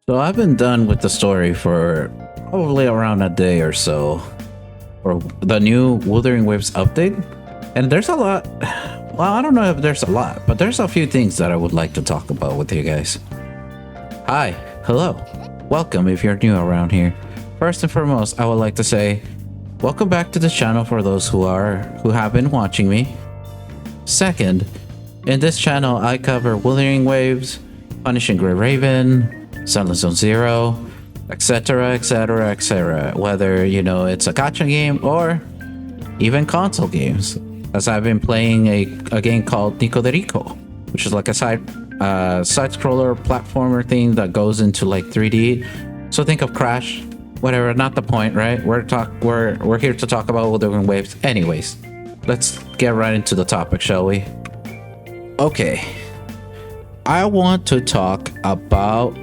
So I've been done with the story for probably around a day or so, for the new Wuthering Waves update, and there's a lot. Well, I don't know if there's a lot, but there's a few things that I would like to talk about with you guys. Hi, hello, welcome if you're new around here. First and foremost, I would like to say, welcome back to the channel for those who have been watching me. Second, in this channel, I cover Wuthering Waves, Punishing Grey Raven, Silent Zone Zero, etc, etc, etc. Whether, you know, it's a gacha game or even console games. As I've been playing a game called Nico de Rico, which is like a side-scroller platformer thing that goes into like 3D. So think of Crash, whatever, not the point, right? We're here to talk about Wuthering Waves. Anyways, let's get right into the topic, shall we? Okay. I want to talk about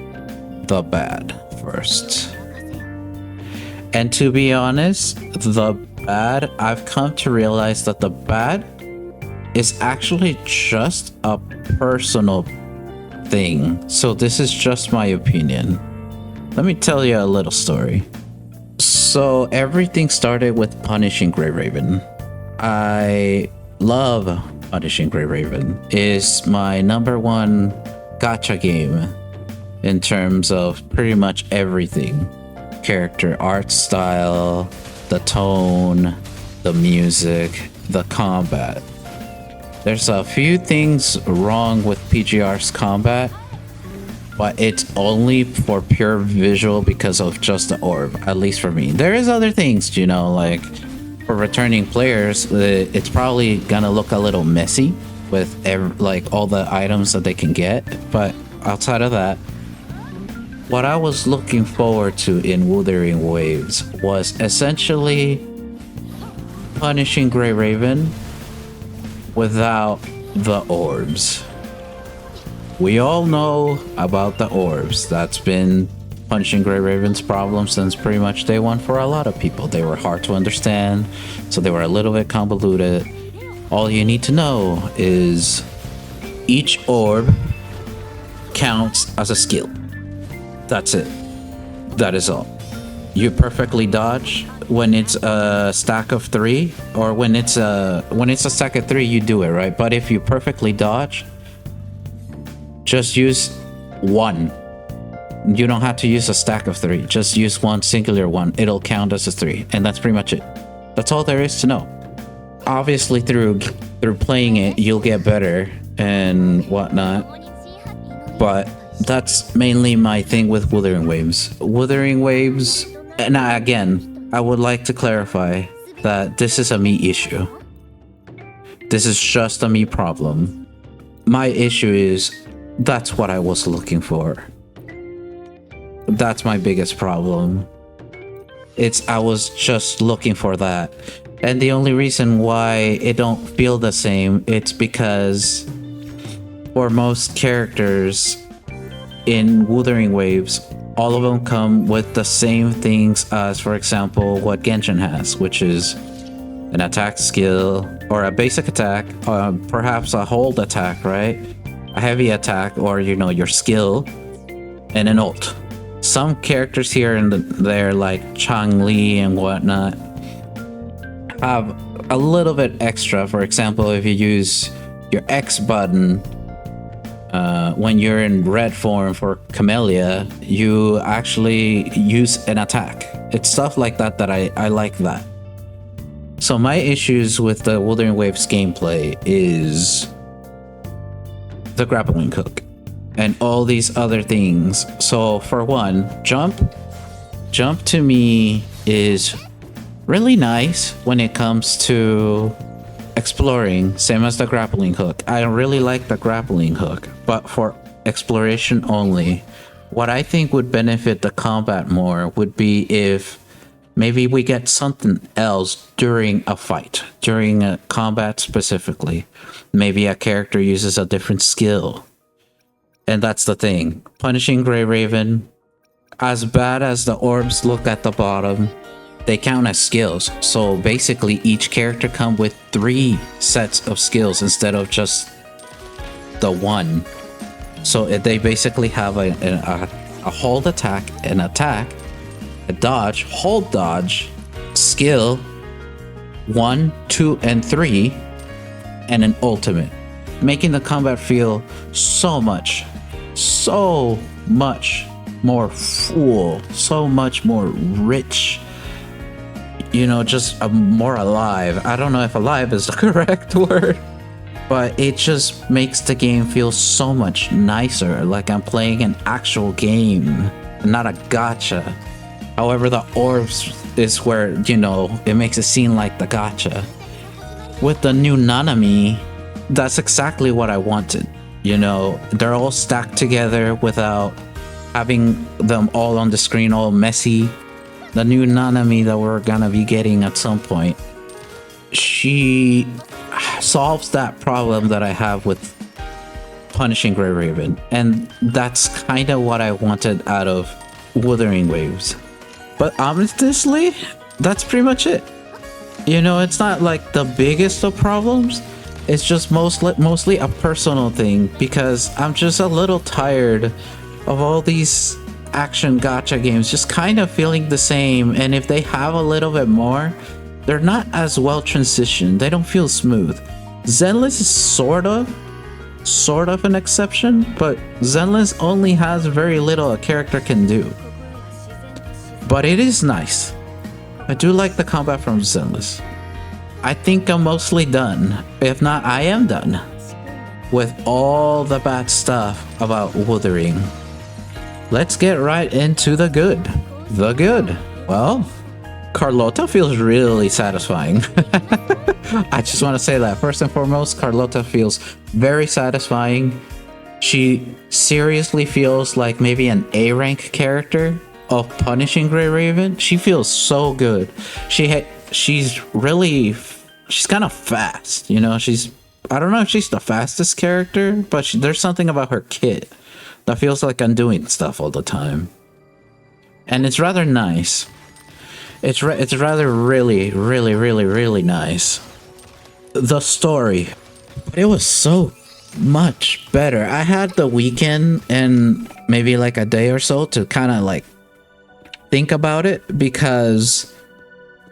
the bad first. And to be honest, the bad, I've come to realize that the bad is actually just a personal thing. So this is just my opinion. Let me tell you a little story. So everything started with Punishing Grey Raven. I love Punishing Grey Raven. It's my #1 gacha game in terms of pretty much everything. Character art style, the tone, the music, the combat. There's a few things wrong with PGR's combat, but it's only for pure visual because of just the orb, at least for me. There is other things, you know, like for returning players, it's probably gonna look a little messy with like all the items that they can get, but outside of that, what I was looking forward to in Wuthering Waves was essentially Punishing Grey Raven without the orbs. We all know about the orbs. That's been Punishing Grey Raven's problem since pretty much day one for a lot of people. They were hard to understand, so they were a little bit convoluted. All you need to know is each orb counts as a skill. That's it. That is all. You perfectly dodge when it's a stack of 3, or when it's a stack of 3, you do it, right? But if you perfectly dodge, just use 1. You don't have to use a stack of 3. Just use one singular one. It'll count as a 3, and that's pretty much it. That's all there is to know. Obviously, through playing it, you'll get better and whatnot. But that's mainly my thing with Wuthering Waves. Wuthering Waves, and again, I would like to clarify that this is a me issue. This is just a me problem. My issue is that's what I was looking for. That's my biggest problem. I was just looking for that. And the only reason why it don't feel the same, it's because for most characters in Wuthering Waves, all of them come with the same things as, for example, what Genshin has, which is an attack skill or a basic attack, perhaps a hold attack, right? A heavy attack, or, you know, your skill, and an ult. Some characters here and there, like Chang-Li and whatnot, have a little bit extra. For example, if you use your X button when you're in red form for Camellia, you actually use an attack. It's stuff like that that I like that. So my issues with the Wuthering Waves gameplay is the grappling hook and all these other things. So for one, jump to me is really nice when it comes to exploring, same as the grappling hook. I really like the grappling hook, but for exploration only. What I think would benefit the combat more would be if maybe we get something else during a fight, during a combat specifically. Maybe a character uses a different skill. And that's the thing. Punishing Grey Raven, as bad as the orbs look at the bottom, they count as skills. So basically each character come with 3 sets of skills instead of just the 1. So they basically have a a hold attack, an attack, a dodge, hold dodge, skill 1, 2, and 3, and an ultimate, making the combat feel so much more full, so much more rich, you know, just more alive. I don't know if alive is the correct word, but it just makes the game feel so much nicer, like I'm playing an actual game, not a gacha. However, the orbs is where, you know, it makes it seem like the gacha. With the new Nanami, that's exactly what I wanted. You know, they're all stacked together without having them all on the screen all messy. The new Nanami that we're gonna be getting at some point, she solves that problem that I have with Punishing Grey Raven, and that's kind of what I wanted out of Wuthering Waves. But honestly, that's pretty much it. You know, it's not like the biggest of problems. It's just mostly a personal thing, because I'm just a little tired of all these action gacha games just kind of feeling the same, and if they have a little bit more, they're not as well transitioned. They don't feel smooth. Zenless is sort of an exception, but Zenless only has very little a character can do. But it is nice. I do like the combat from Zenless. I think I'm mostly done. If not, I am done with all the bad stuff about Wuthering. Let's get right into the good. The good. Well, Carlota feels really satisfying. I just want to say that first and foremost, Carlota feels very satisfying. She seriously feels like maybe an A rank character of Punishing Grey Raven. She feels so good. She's kind of fast, you know. I don't know if she's the fastest character, but there's something about her kit that feels like I'm doing stuff all the time, and it's rather nice. It's rather really nice. The story, but it was so much better. I had the weekend and maybe like a day or so to kind of like think about it, because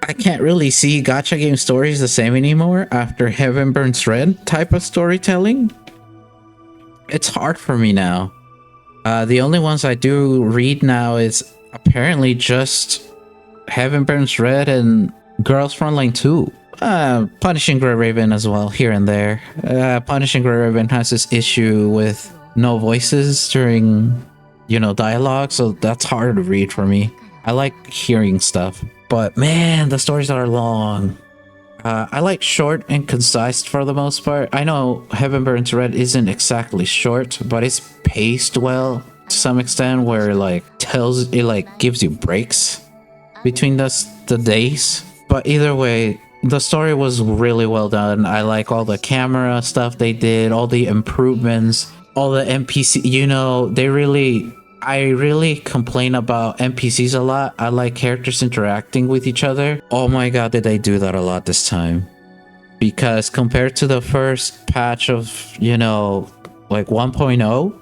I can't really see gacha game stories the same anymore after Heaven Burns Red type of storytelling. It's hard for me now. The only ones I do read now is apparently just Heaven Burns Red and Girls Frontline 2. Punishing Grey Raven as well, here and there. Punishing Grey Raven has this issue with no voices during, you know, dialogue, so that's hard to read for me. I like hearing stuff, but man, the stories are long. I like short and concise for the most part. I know Heaven Burns Red isn't exactly short, but it's paced well to some extent, where it gives you breaks between the days. But either way, the story was really well done. I like all the camera stuff they did, all the improvements, all the NPC, you know, I really complain about NPCs a lot. I like characters interacting with each other. Oh my god, did they do that a lot this time. Because compared to the first patch of, you know, like 1.0,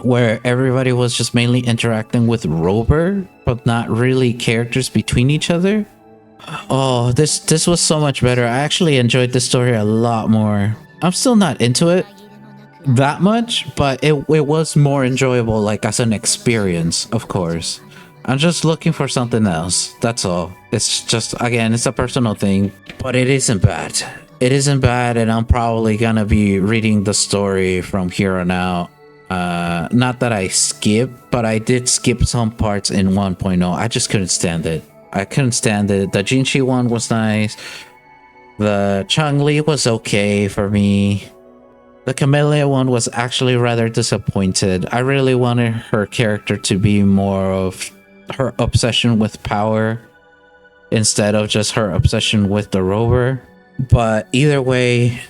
where everybody was just mainly interacting with Rover, but not really characters between each other. Oh, this was so much better. I actually enjoyed this story a lot more. I'm still not into it that much, but it was more enjoyable, like as an experience, of course. I'm just looking for something else, that's all. It's just, again, it's a personal thing, but it isn't bad. It isn't bad, and I'm probably gonna be reading the story from here on out. Not that I skip, but I did skip some parts in 1.0. I just couldn't stand it. I couldn't stand it. The Jinchi one was nice. The Changli was okay for me. The Camellia one was actually rather disappointed. I really wanted her character to be more of her obsession with power instead of just her obsession with the rover. But either way,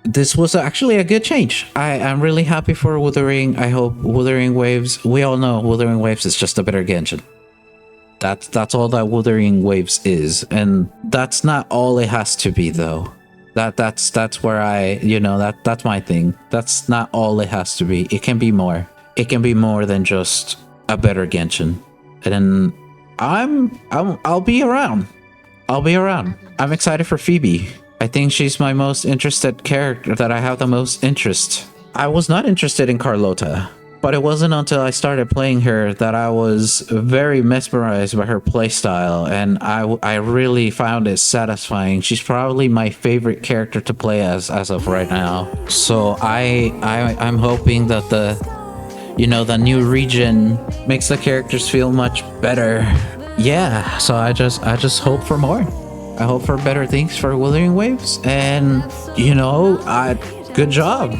this was actually a good change. I'm really happy for Wuthering. I hope Wuthering Waves... We all know Wuthering Waves is just a better Genshin. That's all that Wuthering Waves is. And that's not all it has to be, though. That's where I... You know, that's my thing. That's not all it has to be. It can be more. it can be more than just a better Genshin. And I'll be around. I'll be around. I'm excited for Phoebe. I think she's my most interested character, that I have the most interest. I was not interested in Carlota, but it wasn't until I started playing her that I was very mesmerized by her playstyle, and I really found it satisfying. She's probably my favorite character to play as of right now. So I'm hoping that the new region makes the characters feel much better. Yeah, so I just hope for more. I hope for better things for Wuthering Waves, and good job.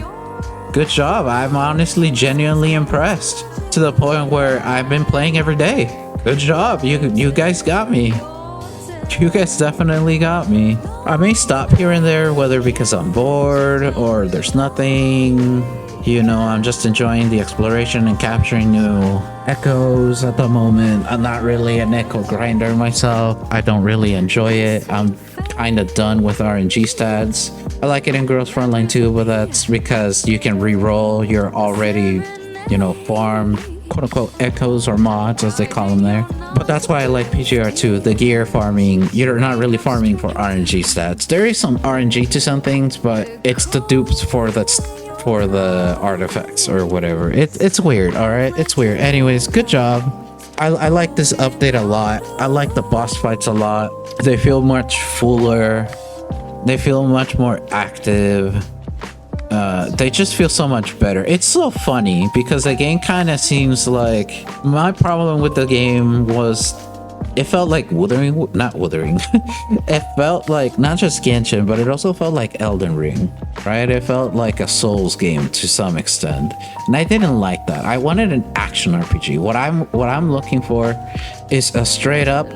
Good job. I'm honestly genuinely impressed, to the point where I've been playing every day. Good job. You guys got me. You guys definitely got me. I may stop here and there, whether because I'm bored or there's nothing. I'm just enjoying the exploration and capturing new echoes at the moment. I'm not really an echo grinder myself. I don't really enjoy it. I'm kind of done with RNG stats. I like it in Girls Frontline too, but that's because you can re-roll your already, farm, quote-unquote, echoes or mods, as they call them there. But that's why I like PGR too. The gear farming, you're not really farming for RNG stats. There is some RNG to some things, but it's the dupes for the artifacts or whatever. It's weird. All right, it's weird. Anyways, good job. I like this update a lot. I like the boss fights a lot. They feel much fuller. They feel much more active. They just feel so much better. It's so funny because the game kind of seems like, my problem with the game was it felt like not Wuthering. It felt like not just Genshin, but it also felt like Elden Ring, right? It felt like a Souls game to some extent, and I didn't like that. I wanted an action RPG. What I'm looking for is a straight up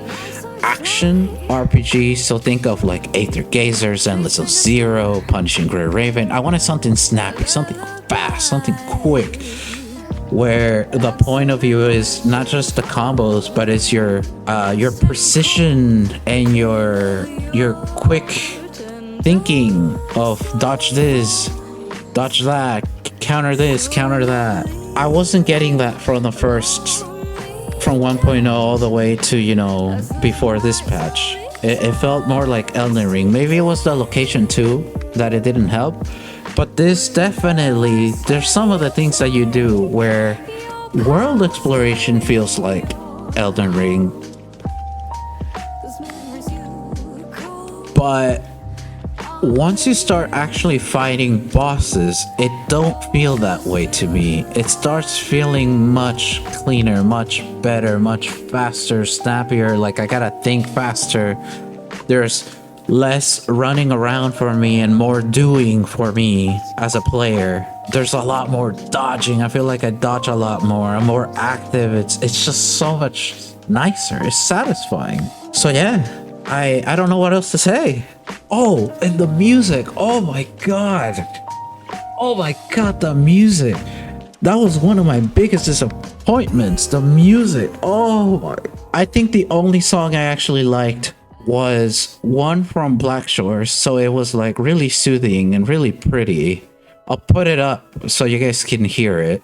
action RPG. So think of like Aether Gazers, Endless of Zero, Punishing Grey Raven. I wanted something snappy, something fast, something quick, where the point of view is not just the combos, but it's your precision and your quick thinking of dodge this, dodge that, counter this, counter that. I wasn't getting that from 1.0 all the way to before this patch. It felt more like Elden Ring. Maybe it was the location too that it didn't help. But this definitely, there's some of the things that you do where world exploration feels like Elden Ring. But once you start actually fighting bosses, it don't feel that way to me. It starts feeling much cleaner, much better, much faster, snappier. Like I gotta think faster. There's less running around for me and more doing for me as a player. There's a lot more dodging. I feel like I dodge a lot more. I'm more active. It's just so much nicer. It's satisfying. So yeah, I don't know what else to say. Oh, and the music. Oh my god. Oh my god, the music. That was one of my biggest disappointments. The music. Oh my. I think the only song I actually liked was one from Black Shores, so it was like really soothing and really pretty. I'll put it up so you guys can hear it.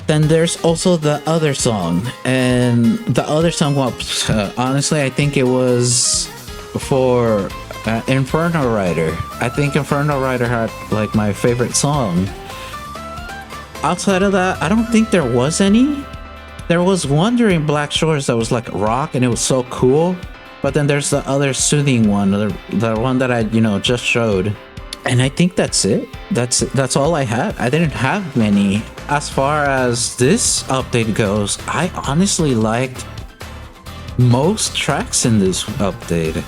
Then there's also the other song, and the other song, well, honestly, I think it was for Inferno Rider. I think Inferno Rider had like my favorite song. Outside of that, I don't think there was any. There was one during Black Shores that was like rock, and it was so cool. But then there's the other soothing one, the one that I just showed. And I think that's it. That's all I had. I didn't have many. As far as this update goes, I honestly liked most tracks in this update.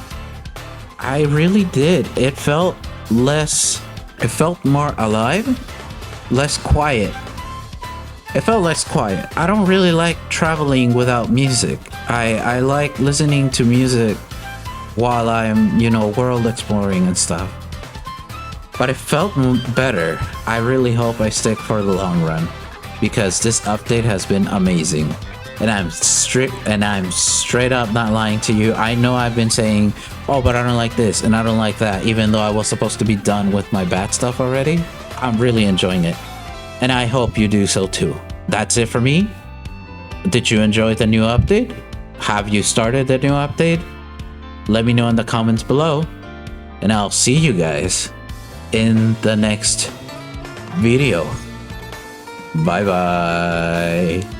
I really did. It felt more alive, less quiet. It felt less quiet. I don't really like traveling without music. I like listening to music while I'm, world exploring and stuff. but it felt better. I really hope I stick for the long run because this update has been amazing. And I'm straight up not lying to you. I know I've been saying, oh, but I don't like this and I don't like that, even though I was supposed to be done with my bad stuff already. I'm really enjoying it. And I hope you do so too. That's it for me. Did you enjoy the new update? Have you started the new update? Let me know in the comments below. And I'll see you guys in the next video. Bye bye.